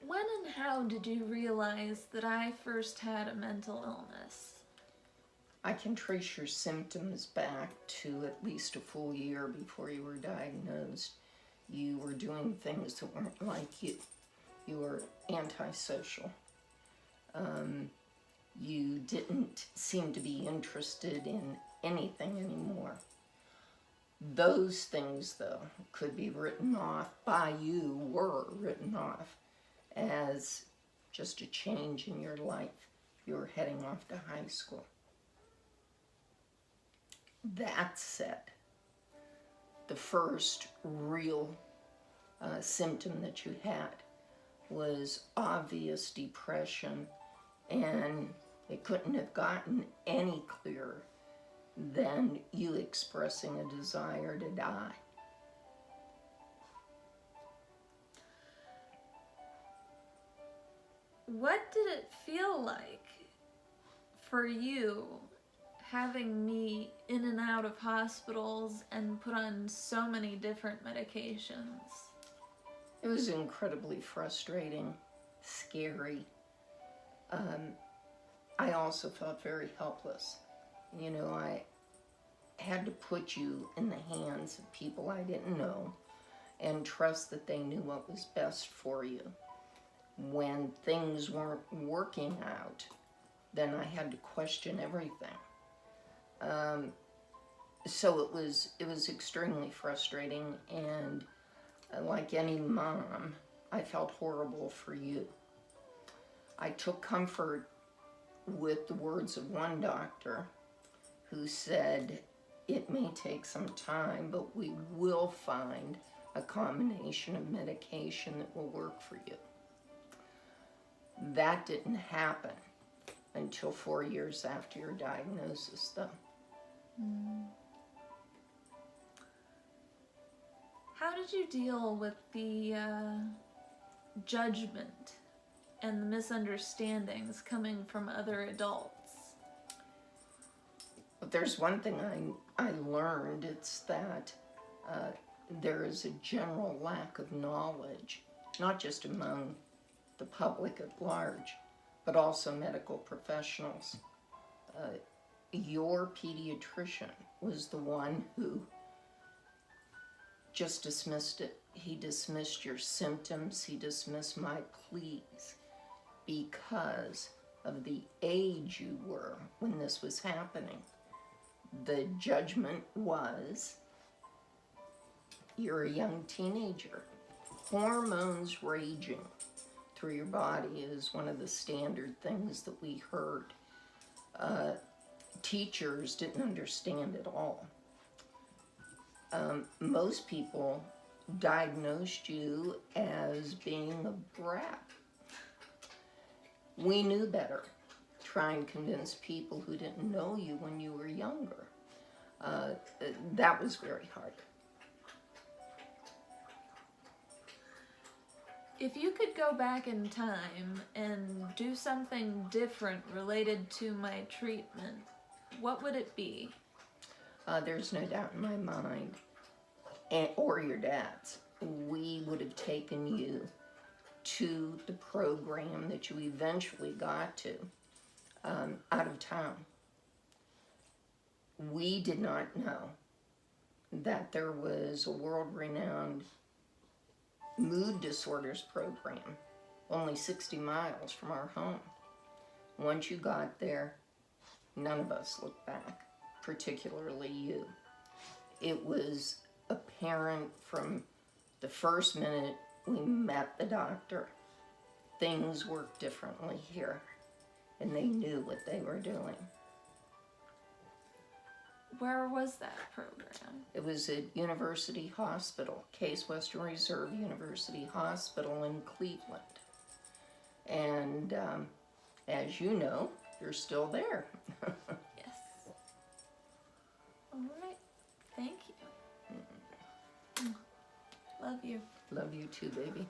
When and how did you realize that I first had a mental illness? I can trace your symptoms back to at least a full year before you were diagnosed. You were doing things that weren't like you. You were antisocial. You didn't seem to be interested in anything anymore. Those things, though, could be written off by you, were written off as just a change in your life. You were heading off to high school. That said, the first real symptom that you had was obvious depression, and it couldn't have gotten any clearer than you expressing a desire to die. What did it feel like for you having me in and out of hospitals and put on so many different medications? It was incredibly frustrating, scary. I also felt very helpless. You know, I had to put you in the hands of people I didn't know and trust that they knew what was best for you. When things weren't working out, then I had to question everything. So it was extremely frustrating, and like any mom, I felt horrible for you. I took comfort with the words of one doctor who said, "It may take some time, but we will find a combination of medication that will work for you." That didn't happen until 4 years after your diagnosis, though. How did you deal with the judgment and the misunderstandings coming from other adults? But there's one thing I learned, it's that there is a general lack of knowledge, not just among the public at large, but also medical professionals. Your pediatrician was the one who just dismissed it. He dismissed your symptoms. He dismissed my pleas because of the age you were when this was happening. The judgment was, you're a young teenager. Hormones raging through your body is one of the standard things that we heard. Teachers didn't understand at all. Most people diagnosed you as being a brat. We knew better. Try and convince people who didn't know you when you were younger. That was very hard. If you could go back in time and do something different related to my treatment, what would it be? There's no doubt in my mind, or your dad's, we would have taken you to the program that you eventually got to, out of town. We did not know that there was a world-renowned mood disorders program only 60 miles from our home. Once you got there, none of us looked back, particularly you. It was apparent from the first minute we met the doctor, things worked differently here, and they knew what they were doing. Where was that program? It was at University Hospital, Case Western Reserve University Hospital in Cleveland. And as you know, you're still there. Yes. All right. Thank you. Love you. Love you too, baby.